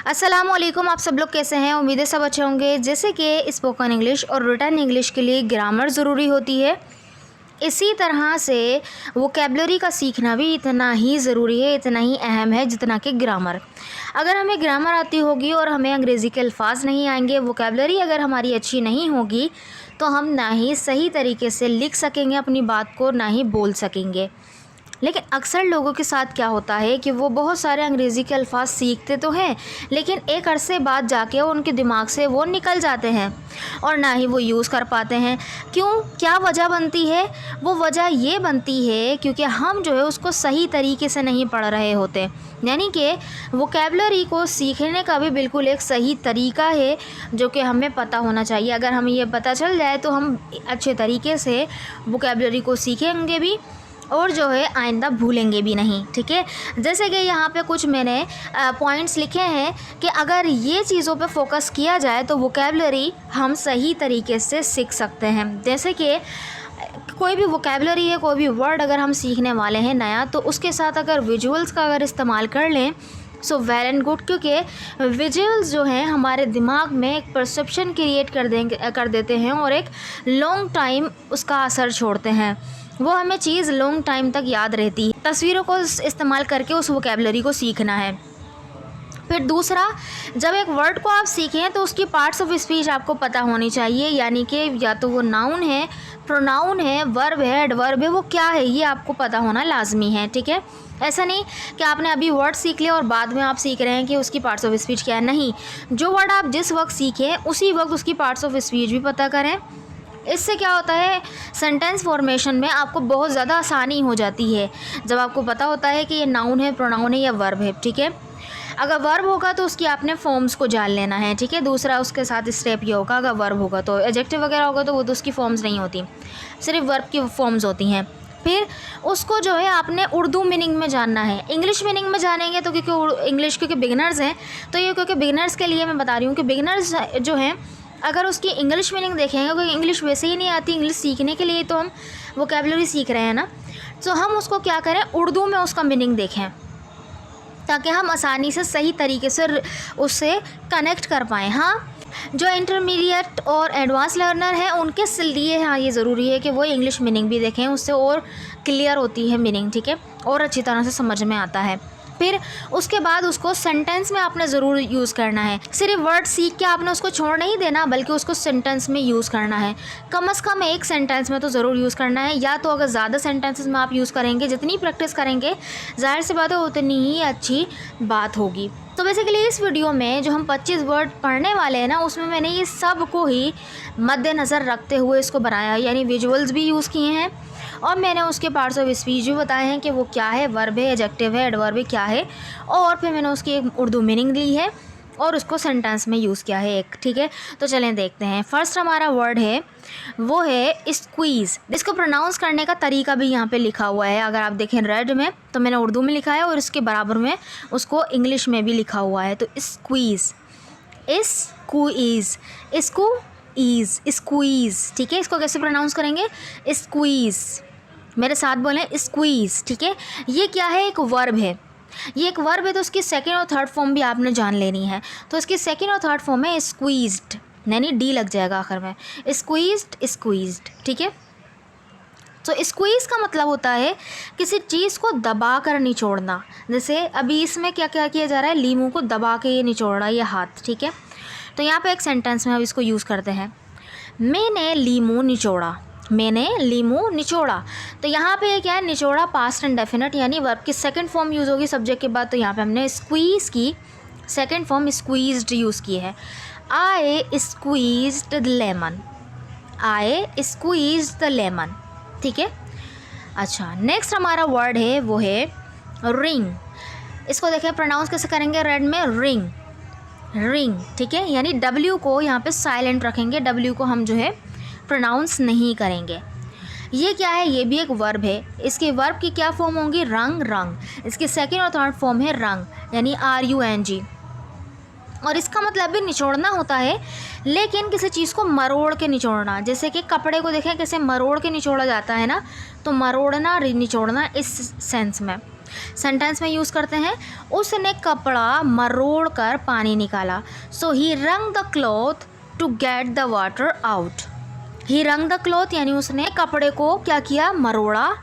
अस्सलामुअलैकुम, आप सब लोग कैसे हैं। उम्मीद है सब अच्छे होंगे। जैसे कि स्पोकन इंग्लिश और रिटन इंग्लिश के लिए ग्रामर ज़रूरी होती है, इसी तरह से वोकेबलरी का सीखना भी इतना ही ज़रूरी है, इतना ही अहम है जितना कि ग्रामर। अगर हमें ग्रामर आती होगी और हमें अंग्रेज़ी के अल्फाज नहीं आएंगे, वोकेबलरी अगर हमारी अच्छी नहीं होगी, तो हम ना ही सही तरीके से लिख सकेंगे अपनी बात को, ना ही बोल सकेंगे। लेकिन अक्सर लोगों के साथ क्या होता है कि वो बहुत सारे अंग्रेज़ी के अल्फाज सीखते तो हैं, लेकिन एक अरसे बाद जाके उनके दिमाग से वो निकल जाते हैं और ना ही वो यूज़ कर पाते हैं। क्यों? क्या वजह बनती है? वो वजह ये बनती है क्योंकि हम जो है उसको सही तरीके से नहीं पढ़ रहे होते। यानी कि वोकेबलरी को सीखने का भी बिल्कुल एक सही तरीका है जो कि हमें पता होना चाहिए। अगर हमें ये पता चल जाए तो हम अच्छे तरीके से वोकेबलरी को सीखेंगे भी और जो है आइंदा भूलेंगे भी नहीं। ठीक है, जैसे कि यहाँ पे कुछ मैंने पॉइंट्स लिखे हैं कि अगर ये चीज़ों पे फोकस किया जाए तो वोकेबलरी हम सही तरीके से सीख सकते हैं। जैसे कि कोई भी वोकेबलरी है, कोई भी वर्ड अगर हम सीखने वाले हैं नया, तो उसके साथ अगर विजुअल्स का अगर इस्तेमाल कर लें सो वेल एंड गुड, क्योंकि विजुअल्स जो हैं हमारे दिमाग में एक परसेप्शन क्रिएट कर देते हैं और एक लॉन्ग टाइम उसका असर छोड़ते हैं। वो हमें चीज़ लॉन्ग टाइम तक याद रहती है। तस्वीरों को इस्तेमाल करके उस वोकेबलरी को सीखना है। फिर दूसरा, जब एक वर्ड को आप सीखें तो उसकी पार्ट्स ऑफ स्पीच आपको पता होनी चाहिए, यानी कि या तो वो नाउन है, प्रोनाउन है, वर्ब है, एडवर्ब है, वो क्या है ये आपको पता होना लाजमी है। ठीक है, ऐसा नहीं कि आपने अभी वर्ड सीख लिया और बाद में आप सीख रहे हैं कि उसकी पार्ट्स ऑफ स्पीच क्या है। नहीं, जो वर्ड आप जिस वक्त सीखें उसी वक्त उसकी पार्ट्स ऑफ स्पीच भी पता करें। इससे क्या होता है, सेंटेंस फॉर्मेशन में आपको बहुत ज़्यादा आसानी हो जाती है जब आपको पता होता है कि ये नाउन है, प्रोनाउन है या वर्ब है। ठीक है, अगर वर्ब होगा तो उसकी आपने फॉर्म्स को जान लेना है। ठीक है, दूसरा उसके साथ स्टेप ये होगा, अगर वर्ब होगा तो एडजेक्टिव वगैरह होगा तो वो तो उसकी फॉर्म्स नहीं होती, सिर्फ वर्ब की फॉर्म्स होती हैं। फिर उसको जो है आपने उर्दू मीनिंग में जानना है। इंग्लिश मीनिंग में जानेंगे तो क्योंकि बिगिनर्स हैं, तो ये क्योंकि बिगिनर्स के लिए मैं बता रही हूँ कि बिगिनर्स जो हैं अगर उसकी इंग्लिश मीनिंग देखेंगे, क्योंकि इंग्लिश वैसे ही नहीं आती, इंग्लिश सीखने के लिए तो हम वोकेबलरी सीख रहे हैं ना, तो हम उसको क्या करें, उर्दू में उसका मीनिंग देखें ताकि हम आसानी से सही तरीके से उससे कनेक्ट कर पाएँ। हाँ, जो इंटरमीडिएट और एडवांस लर्नर हैं उनके लिए हाँ ये ज़रूरी है कि वो इंग्लिश मीनिंग भी देखें, उससे और क्लियर होती है मीनिंग। ठीक है, और अच्छी तरह से समझ में आता है। फिर उसके बाद उसको सेंटेंस में आपने ज़रूर यूज़ करना है। सिर्फ वर्ड सीख के आपने उसको छोड़ नहीं देना, बल्कि उसको सेंटेंस में यूज़ करना है। कम से कम एक सेंटेंस में तो ज़रूर यूज़ करना है, या तो अगर ज़्यादा सेंटेंसेस में आप यूज़ करेंगे, जितनी प्रैक्टिस करेंगे जाहिर सी बात है उतनी ही अच्छी बात होगी। तो बेसिकली इस वीडियो में जो हम 25 वर्ड पढ़ने वाले हैं ना, उसमें मैंने ये सब को ही मद्देनज़र रखते हुए इसको बनाया है, यानी विजुअल्स भी यूज़ किए हैं और मैंने उसके पार्ट्स ऑफ स्पीच भी बताए हैं कि वो क्या है, वर्ब है, एडजेक्टिव है, एडवर्ब है, क्या है, और फिर मैंने उसकी एक उर्दू मीनिंग ली है और उसको सेंटेंस में यूज़ किया है एक। ठीक है, तो चलें देखते हैं। फर्स्ट हमारा वर्ड है वो है स्क्वीज़। इसको प्रोनाउंस करने का तरीका भी यहाँ पे लिखा हुआ है। अगर आप देखें रेड में तो मैंने उर्दू में लिखा है और इसके बराबर में उसको इंग्लिश में भी लिखा हुआ है। तो स्क्वीज़, स्क्वीज़, इसको ईज़, स्क्वीज़। ठीक है, इसको कैसे प्रोनाउंस करेंगे, स्क्वीज़। मेरे साथ बोलें, स्क्वीज़। ठीक है, ये क्या है, एक वर्ब है। ये एक वर्ब है तो उसकी सेकंड और थर्ड फॉर्म भी आपने जान लेनी है। तो इसकी सेकंड और थर्ड फॉर्म है स्क्वीज्ड, यानी डी लग जाएगा आखिर में, स्क्वीज्ड, स्क्वीज्ड। ठीक है, तो स्क्वीज़ का मतलब होता है किसी चीज़ को दबा कर निचोड़ना। जैसे अभी इसमें क्या क्या किया जा रहा है, लीमू को दबा के ये निचोड़ रहा है ये हाथ। ठीक है, तो यहाँ पे एक सेंटेंस में अब इसको यूज़ करते हैं, मैंने लीमू निचोड़ा, मैंने लीमू निचोड़ा। तो यहाँ पे क्या है, निचोड़ा पास्ट एंड डेफिनेट, यानी वर्ब की सेकंड फॉर्म यूज़ होगी सब्जेक्ट के बाद। तो यहाँ पे हमने स्क्वीज़ की सेकंड फॉर्म स्क्वीज्ड यूज़ की है। I squeezed the lemon, I squeezed the lemon. ठीक है, अच्छा नेक्स्ट हमारा वर्ड है वो है रिंग। इसको देखें प्रोनाउंस कैसे करेंगे, रेड में रिंग, रिंग। ठीक है, यानी डब्ल्यू को यहाँ पे साइलेंट रखेंगे, डब्ल्यू को हम जो है प्रोनाउंस नहीं करेंगे। ये क्या है, ये भी एक वर्ब है। इसके वर्ब की क्या फॉर्म होंगी, रंग, रंग। इसकी सेकंड और थर्ड फॉर्म है रंग, यानी RUNG। और इसका मतलब भी निचोड़ना होता है, लेकिन किसी चीज़ को मरोड़ के निचोड़ना। जैसे कि कपड़े को देखें कैसे मरोड़ के निचोड़ा जाता है ना, तो मरोड़ना, निचोड़ना इस सेंस में। सेंटेंस में यूज़ करते हैं उसने कपड़ा मरोड़ कर पानी निकाला। So he wrung the cloth to get the water out. He wrung the cloth यानी उसने कपड़े को क्या किया, मरोड़ा।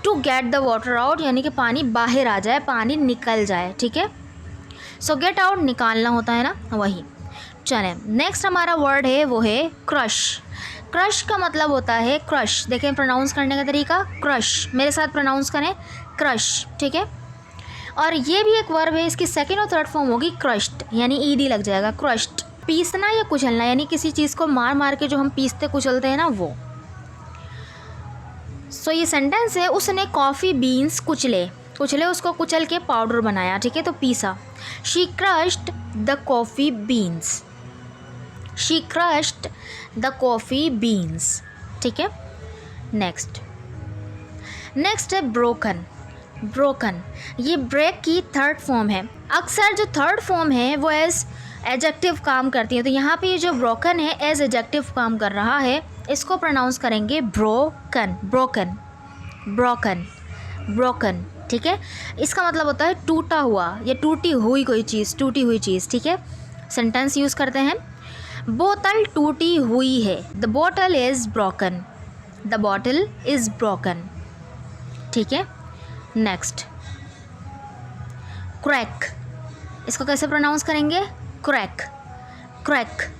To get the water out यानी कि पानी बाहर आ जाए, पानी निकल जाए, ठीक है। सो गेट आउट निकालना होता है ना, वही। चलें, नेक्स्ट हमारा वर्ड है वो है क्रश। क्रश का मतलब होता है क्रश। देखें प्रोनाउंस करने का तरीका, क्रश, मेरे साथ प्रोनाउंस करें, क्रश, ठीक है। और ये भी एक वर्ब है, इसकी सेकेंड और थर्ड फॉर्म होगी क्रश्ड, यानी ईडी लग जाएगा, क्रश्ड। पीसना या कुचलना, यानी किसी चीज़ को मार मार के जो हम पीसते कुचलते हैं ना, वो। सो ये सेंटेंस है उसने कॉफ़ी बीन्स कुचले उसको कुचल के पाउडर बनाया, ठीक है, तो पीसा। She crushed the coffee beans. She crushed the coffee beans, ठीक है। नेक्स्ट है ब्रोकन। ब्रोकन ये ब्रेक की थर्ड फॉर्म है। अक्सर जो थर्ड फॉर्म है वो एज एडजेक्टिव काम करती है, तो यहाँ पे ये जो ब्रोकन है एज एडजेक्टिव काम कर रहा है। इसको प्रोनाउंस करेंगे ब्रोकन, ब्रोकन, ब्रोकन, ब्रोकन, ठीक है। इसका मतलब होता है टूटा हुआ या टूटी हुई कोई चीज़, टूटी हुई चीज़, ठीक है। सेंटेंस यूज़ करते हैं, बोतल टूटी हुई है। The bottle is broken. The bottle is broken, ठीक है। Next crack. इसको कैसे प्रोनाउंस करेंगे, क्रैक, क्रैक।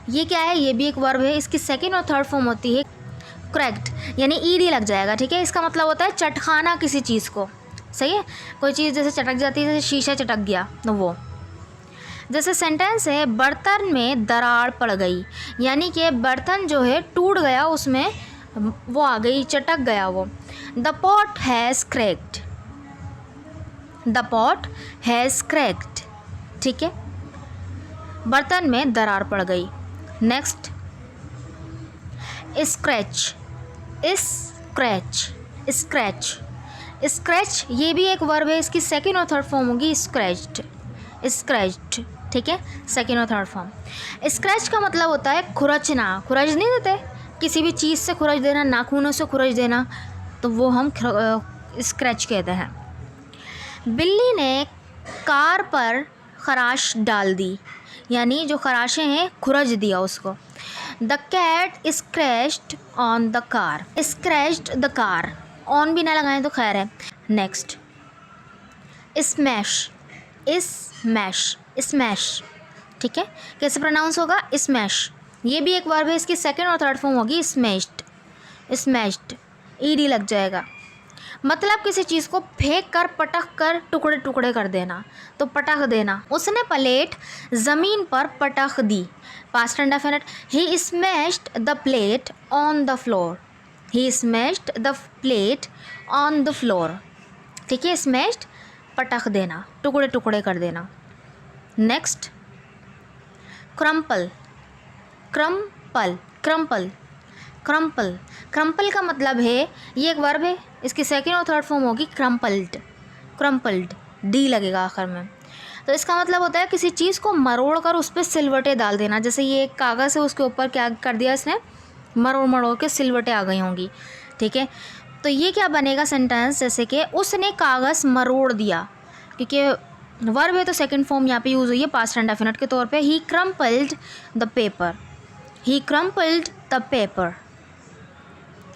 ये क्या है, ये भी एक वर्ब है, इसकी सेकेंड और थर्ड फॉर्म होती है क्रैक्ड, यानी ईडी लग जाएगा, ठीक है। इसका मतलब होता है चटखाना किसी चीज़ को, सही है। कोई चीज़ जैसे चटक जाती है, जैसे शीशा चटक गया, तो वो। जैसे सेंटेंस है बर्तन में दरार पड़ गई, यानी कि बर्तन जो है टूट गया, उसमें वो आ गई, चटक गया वो। The pot has cracked. The pot has cracked, ठीक है, बर्तन में दरार पड़ गई। Next scratch. Scratch, scratch, scratch ये भी एक वर्ब है, इसकी सेकेंड और थर्ड फॉर्म होगी स्क्रैच्ड, स्क्रैच्ड, ठीक है, सेकेंड और थर्ड फॉर्म। स्क्रैच का मतलब होता है खुरचना। खुरच नहीं देते, किसी भी चीज़ से खुरच देना, नाखूनों से खुरच देना, तो वो हम स्क्रैच कहते हैं। बिल्ली ने कार पर खराश डाल दी, यानी जो खराशें हैं खुरच दिया उसको। The cat scratched on the car. Scratched the car, on भी ना लगाएं तो खैर है। Next smash. स्मैश, स्मैश, ठीक है। कैसे प्रोनाउंस होगा, स्मैश। ये भी एक वर्ब है, इसकी सेकेंड और थर्ड फॉर्म होगी स्मैश्ड, स्मैश्ड, ईडी लग जाएगा। मतलब किसी चीज़ को फेंक कर, पटक कर टुकड़े टुकड़े कर देना, तो पटक देना। उसने प्लेट ज़मीन पर पटक दी, past indefinite. He smashed the plate on the floor. He smashed the plate on the floor, ठीक है। स्मैश्ड पटक देना, टुकड़े टुकड़े कर देना। Next crumple. Crumple, crumple, crumple, crumple का मतलब है, ये एक वर्ब है, इसकी सेकेंड और थर्ड फॉर्म होगी क्रम्पल्ड, क्रम्पल्ड, डी लगेगा आखिर में। तो इसका मतलब होता है किसी चीज़ को मरोड़ कर उस पर सिलवटें डाल देना। जैसे ये एक कागज़ है, उसके ऊपर क्या कर दिया इसने, मरोड़ मरोड़ के सिलवटें आ गई होंगी, ठीक है। तो ये क्या बनेगा सेंटेंस, जैसे कि उसने कागज़ मरोड़ दिया, क्योंकि वर्ब है तो सेकंड फॉर्म यहाँ पे यूज़ हुई है पास्ट इंडेफिनिट के तौर पे। He crumpled the paper. He crumpled the paper.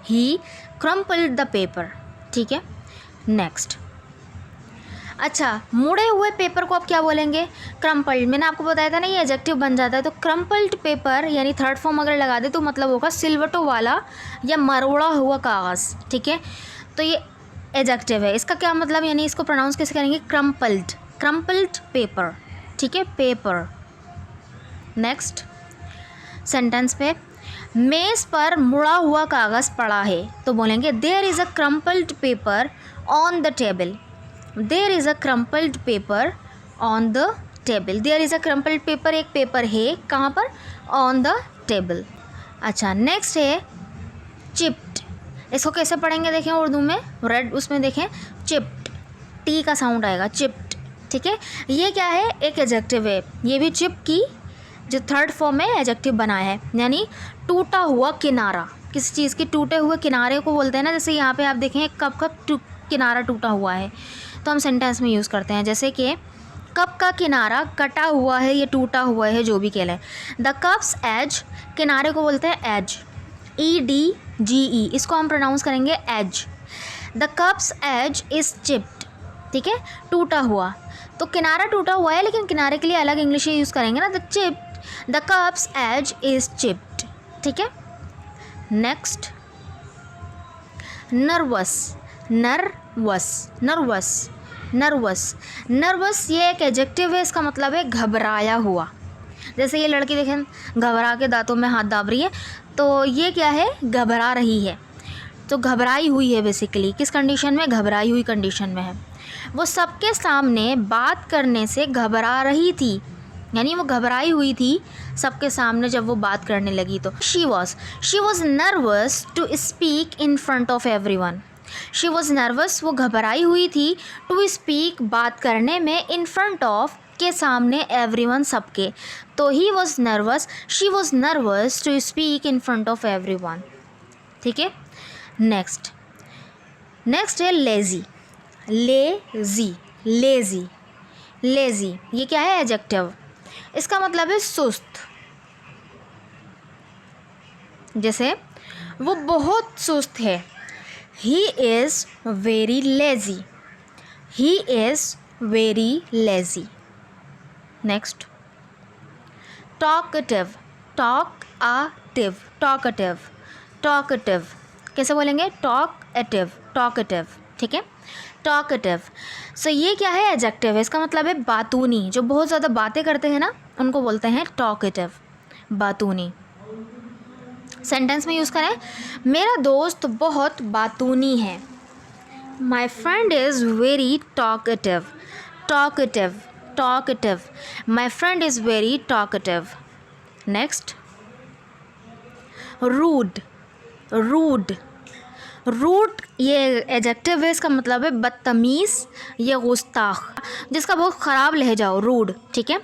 He crumpled the paper, ठीक है। नेक्स्ट, अच्छा, मुड़े हुए पेपर को आप क्या बोलेंगे, क्रम्पल्ड। मैंने आपको बताया था ना ये एडजेक्टिव बन जाता है, तो क्रम्पल्ड पेपर यानी थर्ड फॉर्म अगर लगा दे तो मतलब होगा सिलवटों वाला या मरोड़ा हुआ कागज़, ठीक है। तो ये एडजेक्टिव है, इसका क्या मतलब, यानी इसको प्रोनाउंस कैसे करेंगे, क्रम्पल्ड, क्रम्पल्ड पेपर, ठीक है, पेपर। नेक्स्ट सेंटेंस पे, मेज़ पर मुड़ा हुआ कागज़ पड़ा है, तो बोलेंगे there is a crumpled paper on the table. There is a crumpled paper on the table. There is a crumpled paper, एक पेपर है, कहाँ पर, ऑन द टेबल। अच्छा, नेक्स्ट है चिप्ड। इसको कैसे पढ़ेंगे देखें उर्दू में, रेड उसमें देखें, चिप्ड, टी का साउंड आएगा, चिप्ड, ठीक है। ये क्या है, एक एडजेक्टिव है, ये भी चिप की जो थर्ड फॉर्म में एडजेक्टिव बना है, यानी टूटा हुआ किनारा। किसी चीज़ के टूटे हुए किनारे को बोलते हैं ना, जैसे यहाँ पे आप देखें एक कप का किनारा टूटा हुआ है, तो हम सेंटेंस में यूज़ करते हैं, जैसे कि कप का किनारा कटा हुआ है या टूटा हुआ है, जो भी कह लें। द कप्स एज, किनारे को बोलते हैं एज, EDGE, इसको हम प्रोनाउंस करेंगे edge. The cup's edge is chipped, ठीक है, टूटा हुआ, तो किनारा टूटा हुआ है, लेकिन किनारे के लिए अलग इंग्लिश यूज़ करेंगे ना, the chipped, the cup's edge is chipped, ठीक है। Next, nervous, nervous, nervous, nervous, nervous ये एक एडजेक्टिव है, इसका मतलब है घबराया हुआ। जैसे ये लड़की देखें घबरा के दांतों में हाथ दाब रही है, तो ये क्या है, घबरा रही है, तो घबराई हुई है बेसिकली। किस कंडीशन में, घबराई हुई कंडीशन में है। वो सबके सामने बात करने से घबरा रही थी, यानी वो घबराई हुई थी सबके सामने जब वो बात करने लगी। तो she was nervous to speak in front of everyone. She was nervous, वो घबराई हुई थी, टू स्पीक, बात करने में, इन फ्रंट ऑफ, के सामने, एवरीवन, सबके। तो he was nervous, she was nervous to speak in front of everyone, ठीक है। नेक्स्ट है लेज़ी, लेज़ी, लेज़ी, लेज़ी, ये क्या है, एडजेक्टिव, इसका मतलब है सुस्त। जैसे वो बहुत सुस्त है, he is very lazy, he is very lazy. Next, talkative, talkative, talkative, talkative, कैसे बोलेंगे, टॉकटिव, टॉकटिव, ठीक है, टॉकटिव। सो ये क्या है, एडजेक्टिव है, इसका मतलब है बातूनी, जो बहुत ज़्यादा बातें करते हैं ना, उनको बोलते हैं टॉकटिव, बातूनी। सेंटेंस में यूज़ करें, मेरा दोस्त बहुत बातूनी है, my friend is very talkative, talkative, talkative, my friend is very talkative. Next, rude, rude, rude ये एडजेक्टिव है, इसका मतलब है बदतमीज़ या गुस्ताख, जिसका बहुत ख़राब लहजा हो, रूड, ठीक है।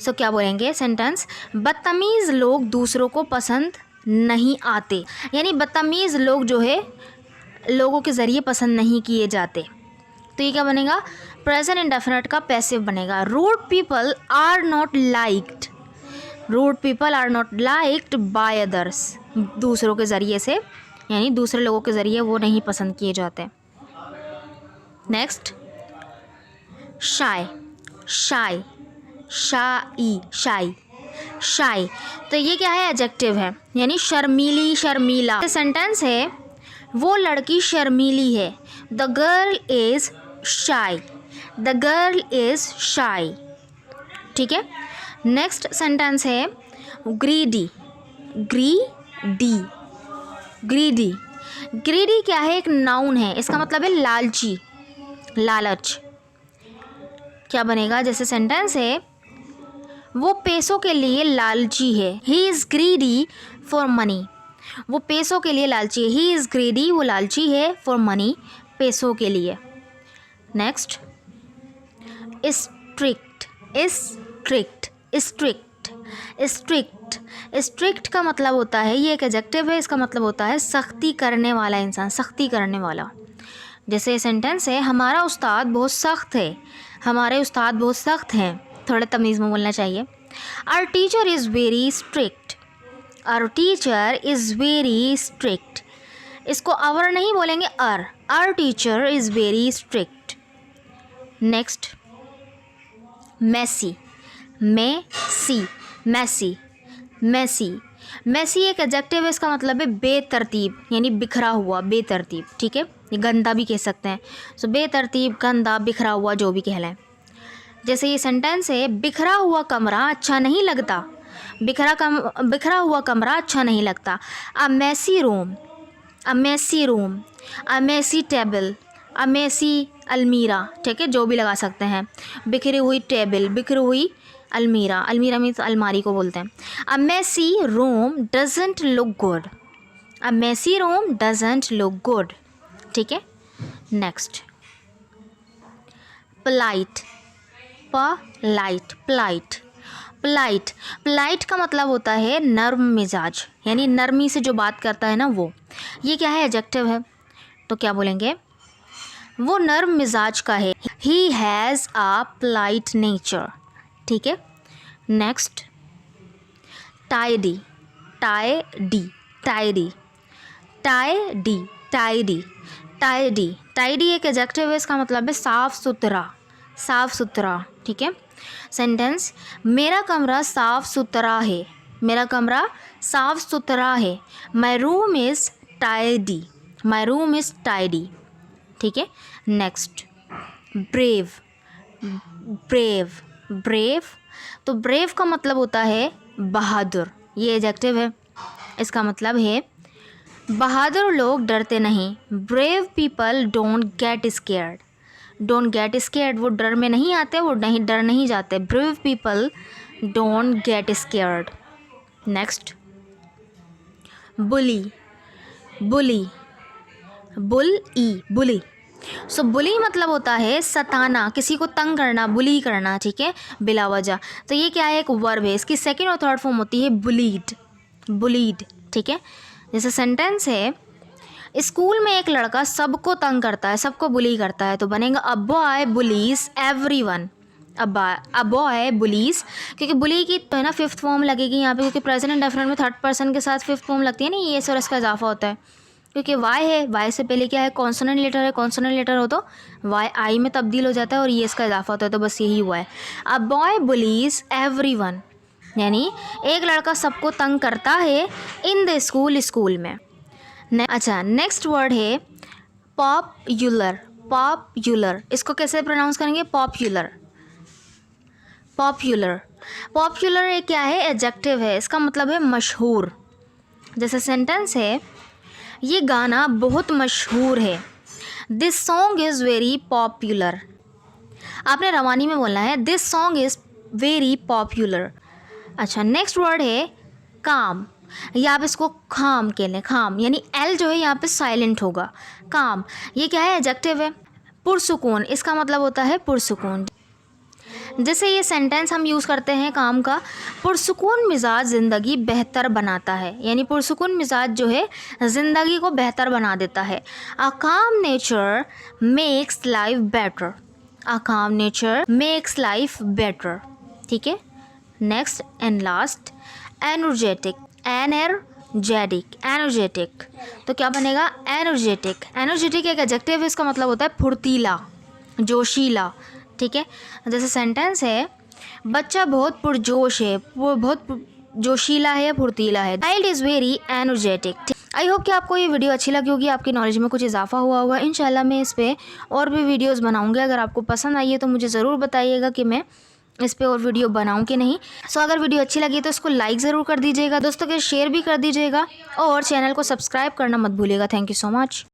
सो क्या बोलेंगे सेंटेंस, बदतमीज़ लोग दूसरों को पसंद नहीं आते, यानी बदतमीज़ लोग जो है लोगों के ज़रिए पसंद नहीं किए जाते। तो ये क्या बनेगा, प्रेजेंट इंडेफिनिट का पैसिव बनेगा। Rude people are not liked, rude people are not liked by others, दूसरों के ज़रिए से, यानी दूसरे लोगों के ज़रिए वो नहीं पसंद किए जाते। नेक्स्ट, शाय, शाय, शाई, शाई, शाई, तो ये क्या है, एडजेक्टिव है, यानी शर्मीली, शर्मीला। सेंटेंस है, वो लड़की शर्मीली है, द गर्ल इज़ शाई, द गर्ल इज़ शाई, ठीक है। नेक्स्ट सेंटेंस है ग्रीडी, ग्रीडी, ग्रीडी, ग्रीडी क्या है, एक नाउन है, इसका मतलब है लालची, लालच। क्या बनेगा, जैसे सेंटेंस है, वो पैसों के लिए लालची है, he is greedy for money, वो पैसों के लिए लालची है, ही इज़ ग्रीडी, वो लालची है, फॉर मनी, पैसों के लिए। Next, strict, strict, strict, strict, strict का मतलब होता है, ये एक एडजेक्टिव है, इसका मतलब होता है सख्ती करने वाला इंसान, सख्ती करने वाला। जैसे सेंटेंस है, हमारा उस्ताद बहुत सख्त है, हमारे उस्ताद बहुत सख्त हैं, थोड़ा तमीज़ में बोलना चाहिए। Our teacher is very strict, our teacher is very strict, इसको आवर नहीं बोलेंगे, our teacher is very strict. Next, messy, messy, messy, messy, messy एक एडजेक्टिव है, इसका मतलब है बेतरतीब, यानी बिखरा हुआ, बेतरतीब, ठीक है, ये गंदा भी कह सकते हैं। सो बेतरतीब, गंदा, बिखरा हुआ, जो भी कह लें। जैसे ये सेंटेंस है, बिखरा हुआ कमरा अच्छा नहीं लगता, बिखरा हुआ कमरा अच्छा नहीं लगता। अ मैसी रूम, अ मैसी रूम, अ मैसी टेबल, अ मैसी अलमीरा, ठीक है, जो भी लगा सकते हैं। बिखरी हुई टेबल, बिखरी हुई अलमीरा, अलमीरा मीन्स अलमारी को बोलते हैं। A messy room doesn't look good, a messy room doesn't look good, ठीक है। Next, polite, polite, polite, polite, polite का मतलब होता है नर्म मिजाज, यानी नरमी से जो बात करता है ना वो। ये क्या है, एडजेक्टिव है, तो क्या बोलेंगे, वो नर्म मिजाज का है, he has a polite nature. ठीक है, next tidy, tidy, tidy, tidy, tidy, tidy, tidy एक एडजेक्टिव है, इसका मतलब है साफ सुथरा, साफ सुथरा। ठीक है, सेंटेंस, मेरा कमरा साफ सुथरा है, मेरा कमरा साफ सुथरा है। My room is tidy, my room is tidy. ठीक है, नेक्स्ट ब्रेव, ब्रेव, ब्रेव, तो ब्रेव का मतलब होता है बहादुर, ये एडजेक्टिव है, इसका मतलब है बहादुर लोग डरते नहीं। Brave people don't get scared, don't get scared, वो डर में नहीं आते, वो नहीं डर नहीं जाते। Brave people don't get scared. Next bully, bully, bully, bully. So bully मतलब होता है सताना, किसी को तंग करना, बुली करना। ठीक है, बिला वजह। तो ये क्या है, एक वर्ब है, इसकी सेकंड और थर्ड फॉर्म होती है बुलीड, बुलीड। ठीक है, जैसे सेंटेंस है, स्कूल में एक लड़का सबको तंग करता है, सबको बुली करता है, तो बनेगा a boy bullies everyone, a boy bullies, क्योंकि बुली की तो है ना फिफ्थ फॉर्म लगेगी यहाँ पे, क्योंकि प्रेजेंट इंडेफिनिट में थर्ड पर्सन के साथ फिफ्थ फॉर्म लगती है ना, ये और इसका इजाफा होता है, क्योंकि वाई है, वाई से पहले क्या है, कॉन्सोनेंट लेटर है, कॉन्सोनेंट लेटर हो तो वाई आई में तब्दील हो जाता है और ये इसका इजाफा होता है, तो बस यही हुआ है। अ बॉय बुलीज एवरीवन, यानी एक लड़का सबको तंग करता है इन द स्कूल, स्कूल में। अच्छा, नेक्स्ट वर्ड है पॉपुलर, पॉपुलर, इसको कैसे प्रोनाउंस करेंगे, पॉपुलर, पॉपुलर। पॉपुलर एक क्या है, एडजेक्टिव है, इसका मतलब है मशहूर। जैसे सेंटेंस है, ये गाना बहुत मशहूर है, this song is very popular. आपने रवानी में बोलना है, this song is very popular. अच्छा, नेक्स्ट वर्ड है काम, या आप इसको खाम कह लें, खाम, यानी एल जो है यहाँ पे साइलेंट होगा, काम। ये क्या है, एडजेक्टिव है, पुरसुकून, इसका मतलब होता है पुरसुकून। जैसे ये सेंटेंस हम यूज़ करते हैं काम का, पुरसुकून मिजाज ज़िंदगी बेहतर बनाता है, यानी पुरसुकून मिजाज जो है ज़िंदगी को बेहतर बना देता है। अ काम नेचर मेक्स लाइफ बेटर, अ काम नेचर मेक्स लाइफ बेटर। ठीक है, next and last energetic, energetic, energetic, तो क्या बनेगा, एनर्जेटिक। एनर्जेटिक एक एडजेक्टिव है, इसका मतलब होता है फुर्तीला, जोशीला। ठीक है, जैसे सेंटेंस है, बच्चा बहुत पुरजोश है, वो बहुत जोशीला है, फुर्तीला है। Child is very energetic. I hope कि आपको ये वीडियो अच्छी लगी होगी, आपकी नॉलेज में कुछ इजाफा हुआ होगा। इंशाल्लाह मैं इस पर और भी वीडियोज़ बनाऊँगी। अगर आपको पसंद आई है तो मुझे ज़रूर बताइएगा कि मैं इस पे और वीडियो बनाऊं कि नहीं। सो अगर वीडियो अच्छी लगी तो इसको लाइक ज़रूर कर दीजिएगा, दोस्तों के शेयर भी कर दीजिएगा और चैनल को सब्सक्राइब करना मत भूलिएगा। Thank you so much.